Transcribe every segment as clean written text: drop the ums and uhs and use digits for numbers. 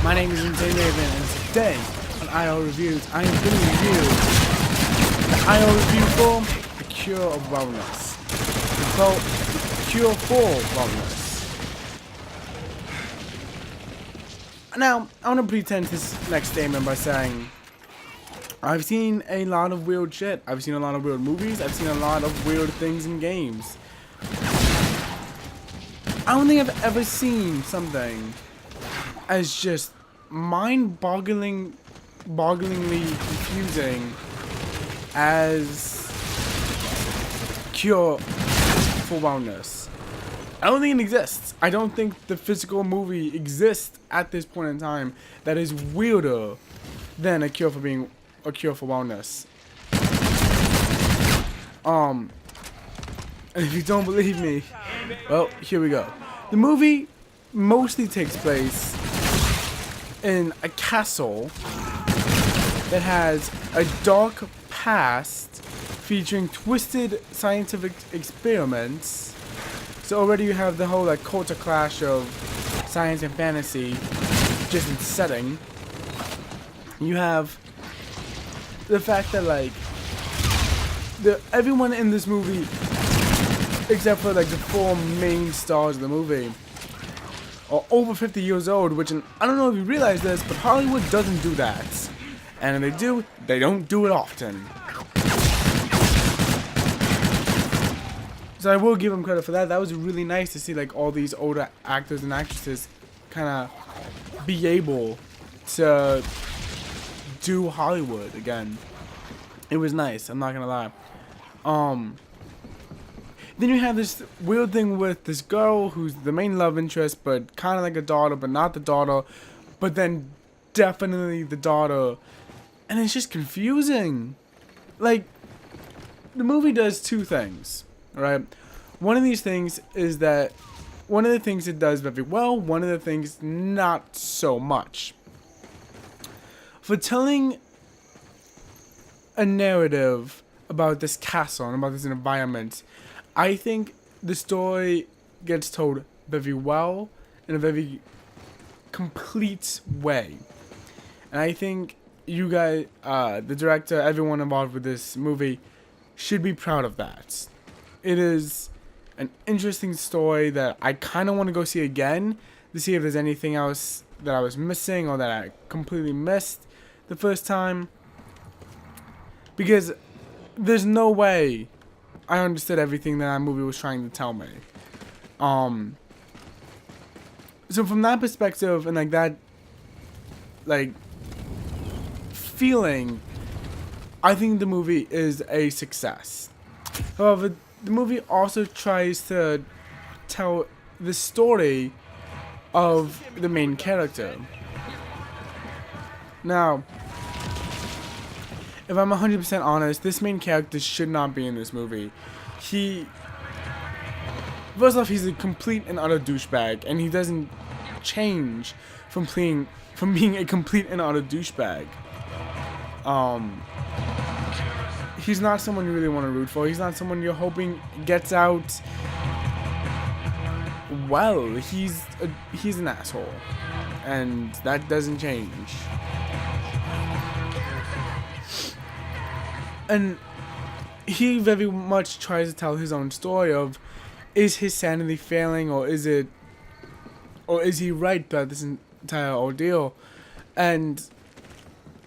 My name is Insane Raven, and today on IO Reviews, I am going to review the IO review form, The Cure of Wellness. It's called The Cure for Wellness. Now, I want to pretend this next statement by saying, I've seen a lot of weird shit. I've seen a lot of weird movies. I've seen a lot of weird things in games. I don't think I've ever seen something as just mind-bogglingly confusing as Cure for Wellness. I don't think it exists. I don't think the physical movie exists at this point in time that is weirder than a cure for wellness. And if you don't believe me, well, here we go. The movie mostly takes place in a castle that has a dark past featuring twisted scientific experiments. So already you have the whole like culture clash of science and fantasy just in setting. You have the fact that like everyone in this movie except for like the four main stars of the movie are over 50 years old, which I don't know if you realize this, but Hollywood doesn't do that. And if they do, they don't do it often. So I will give them credit for that. That was really nice to see like all these older actors and actresses kind of be able to do Hollywood again. It was nice, I'm not gonna lie. Then you have this weird thing with this girl who's the main love interest, but kind of like a daughter, but not the daughter, but then definitely the daughter. And it's just confusing. Like, the movie does two things, right? One of these things is that, one of the things it does very well, one of the things not so much. For telling a narrative about this castle and about this environment, I think the story gets told very well in a very complete way. And I think you guys, the director, everyone involved with this movie should be proud of that. It is an interesting story that I kind of want to go see again to see if there's anything else that I was missing or that I completely missed the first time. Because there's no way I understood everything that movie was trying to tell me. So from that perspective and like that like feeling, I think the movie is a success. However, the movie also tries to tell the story of the main character. Now, if I'm 100% honest, this main character should not be in this movie. First off, he's a complete and utter douchebag, and he doesn't change from being a complete and utter douchebag. He's not someone you really want to root for. He's not someone you're hoping gets out well. He's an asshole, and that doesn't change. And he very much tries to tell his own story of, is his sanity failing, or is he right about this entire ordeal? And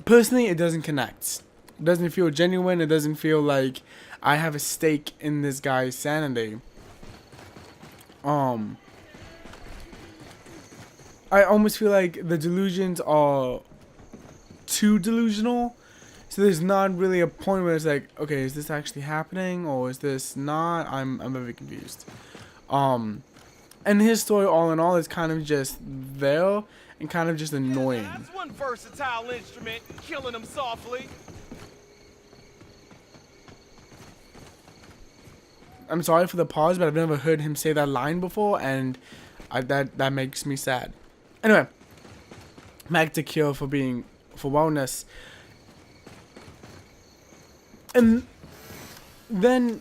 personally, it doesn't connect. It doesn't feel genuine. It doesn't feel like I have a stake in this guy's sanity. I almost feel like the delusions are too delusional. So there's not really a point where it's like, okay, is this actually happening or is this not? I'm very confused. And his story, all in all, is kind of just there and kind of just annoying. That's one versatile instrument, killing them softly. I'm sorry for the pause, but I've never heard him say that line before, and that makes me sad. Anyway, back to Cure for wellness. And then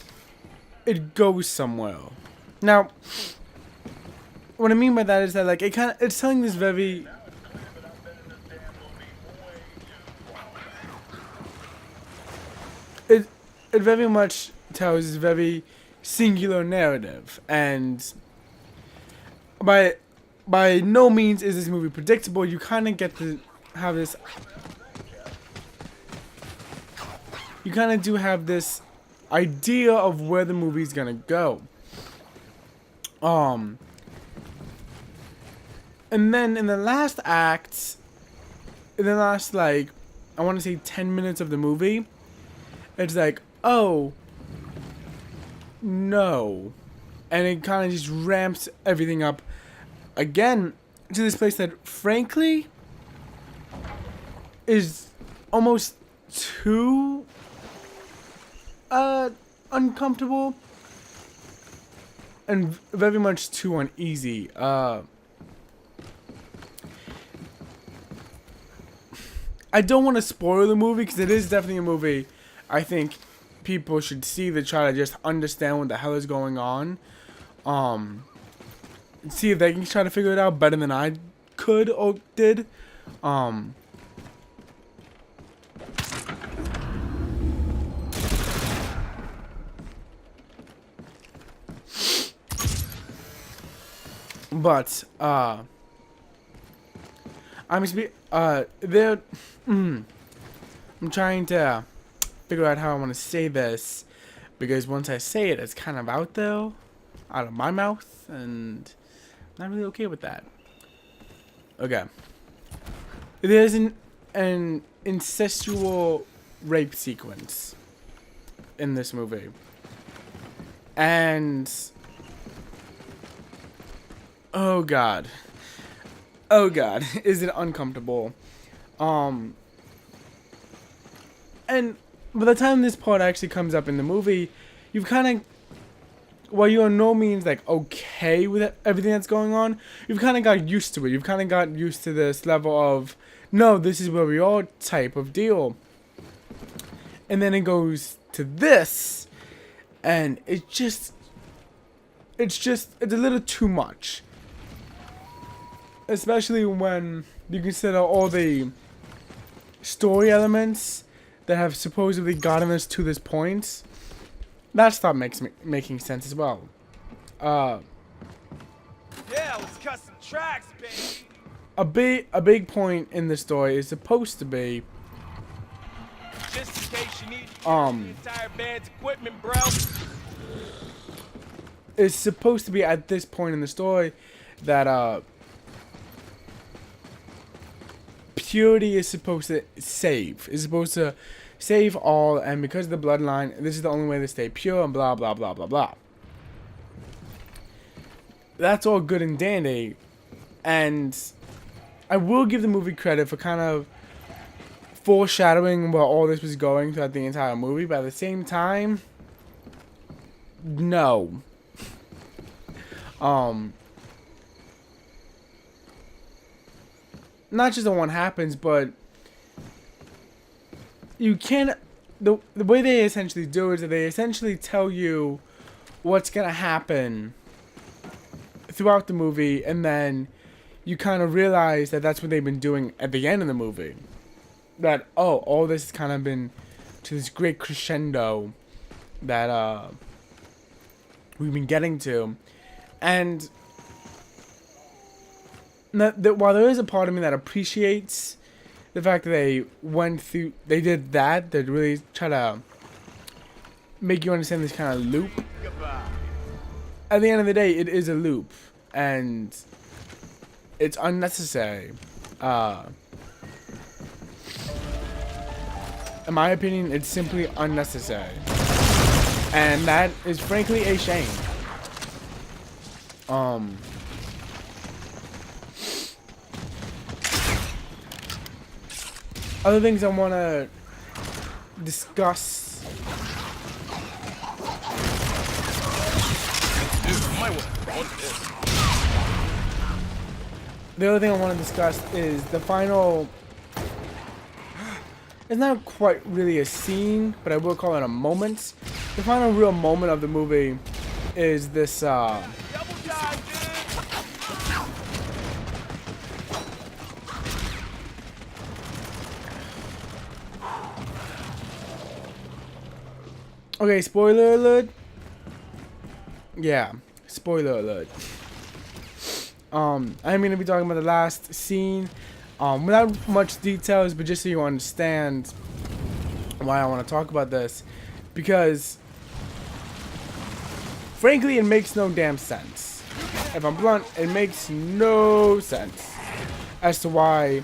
it goes somewhere. Now, what I mean by that is that like it's telling this very it very much tells a very singular narrative, and by no means is this movie predictable. You kind of get to have this. You kind of do have this idea of where the movie's gonna go. And then in the last act, in the last, like, I want to say 10 minutes of the movie, it's like, oh, no. And it kind of just ramps everything up again to this place that, frankly, is almost too uncomfortable and very much too uneasy. I don't want to spoil the movie because it is definitely a movie I think people should see to try to just understand what the hell is going on. See if they can try to figure it out better than I could or did. But I'm there. I'm trying to figure out how I want to say this, because once I say it, it's kind of out there, out of my mouth, and I'm not really okay with that. Okay. There's an incestual rape sequence in this movie, and oh god, is it uncomfortable? And by the time this part actually comes up in the movie, you've kind of, while you're on no means like okay with everything that's going on, you've kind of got used to it. You've kind of got used to this level of, no, this is where we are type of deal. And then it goes to this, and it's a little too much. Especially when you consider all the story elements that have supposedly gotten us to this point. That stuff making sense as well. Yeah, let's cut some tracks, baby. A big point in the story is supposed to be just in case you need the entire band's equipment, bro. It's supposed to be at this point in the story that purity is supposed to save. It's supposed to save all, and because of the bloodline, this is the only way to stay pure, and blah blah blah blah blah. That's all good and dandy, and I will give the movie credit for kind of foreshadowing where all this was going throughout the entire movie, but at the same time, no. Not just the one happens, but you can't. The way they essentially do it is that they essentially tell you what's gonna happen throughout the movie, and then you kind of realize that that's what they've been doing at the end of the movie. That, oh, all this has kind of been to this great crescendo that we've been getting to, and that while there is a part of me that appreciates the fact that they did that, they really try to make you understand this kind of loop. Goodbye. At the end of the day, it is a loop, and it's unnecessary. In my opinion, it's simply unnecessary, and that is frankly a shame. Other things I want to discuss. The other thing I want to discuss is the final. It's not quite really a scene, but I will call it a moment. The final real moment of the movie is this. Double dive, dude. Okay, spoiler alert. Yeah, spoiler alert. I'm gonna be talking about the last scene, without much details, but just so you understand why I want to talk about this, because frankly, it makes no damn sense. If I'm blunt, it makes no sense as to why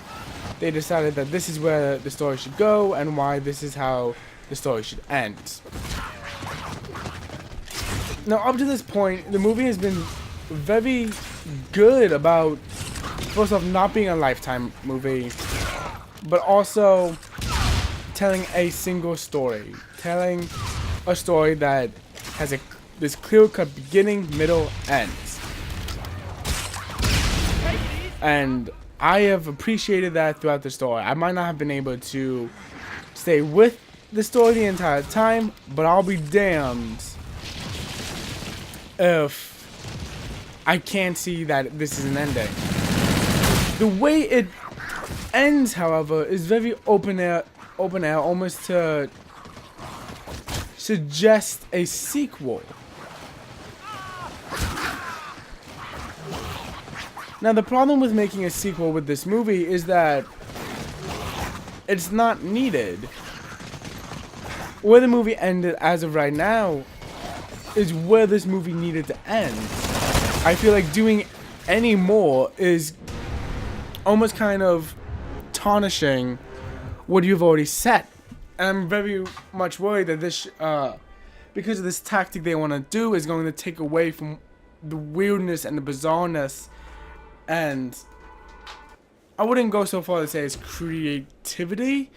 they decided that this is where the story should go and why this is how the story should end. Now, up to this point, the movie has been very good about, first off, not being a Lifetime movie, but also telling a single story. Telling a story that has this clear-cut beginning, middle, end. And I have appreciated that throughout the story. I might not have been able to stay with the story the entire time, but I'll be damned if I can't see that this is an ending. The way it ends, however, is very open air, almost to suggest a sequel. Now, the problem with making a sequel with this movie is that it's not needed. Where the movie ended as of right now is where this movie needed to end. I feel like doing any more is almost kind of tarnishing what you've already set. And I'm very much worried that this, because of this tactic they want to do, is going to take away from the weirdness and the bizarreness. And I wouldn't go so far to say it's creativity,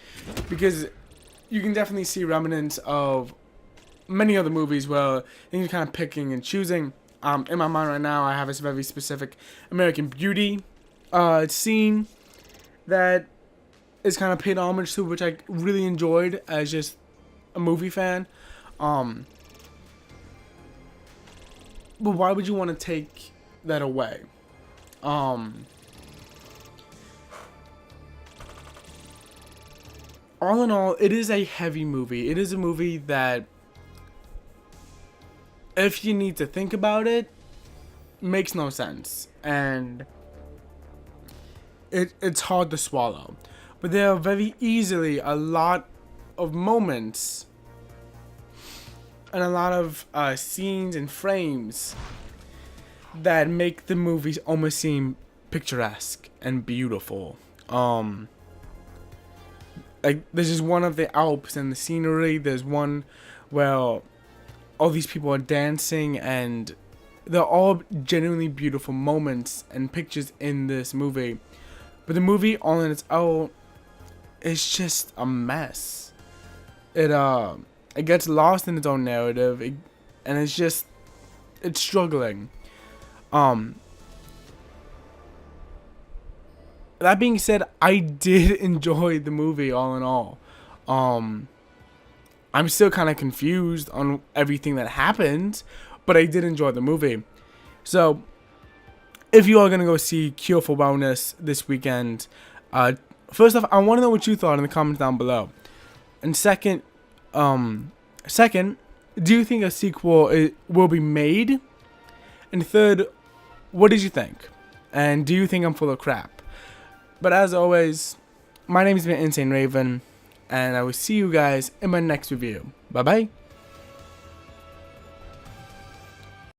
because you can definitely see remnants of many other movies where you're kind of picking and choosing. In my mind right now, I have this very specific American Beauty scene that is kind of paid homage to, which I really enjoyed as just a movie fan. But why would you want to take that away? All in all, it is a heavy movie. It is a movie that, if you need to think about it, makes no sense. And it's hard to swallow. But there are very easily a lot of moments and a lot of scenes and frames that make the movies almost seem picturesque and beautiful. Like, there's just one of the Alps and the scenery. There's one where all these people are dancing, and they're all genuinely beautiful moments and pictures in this movie. But the movie, all in its own, is just a mess. It gets lost in its own narrative, and it's struggling. That being said, I did enjoy the movie all in all. I'm still kind of confused on everything that happened, but I did enjoy the movie. So, if you are going to go see Cure for Wellness this weekend, first off, I want to know what you thought in the comments down below. And second, do you think a sequel will be made? And third, what did you think? And do you think I'm full of crap? But as always, my name has been Insane Raven, and I will see you guys in my next review. Bye bye.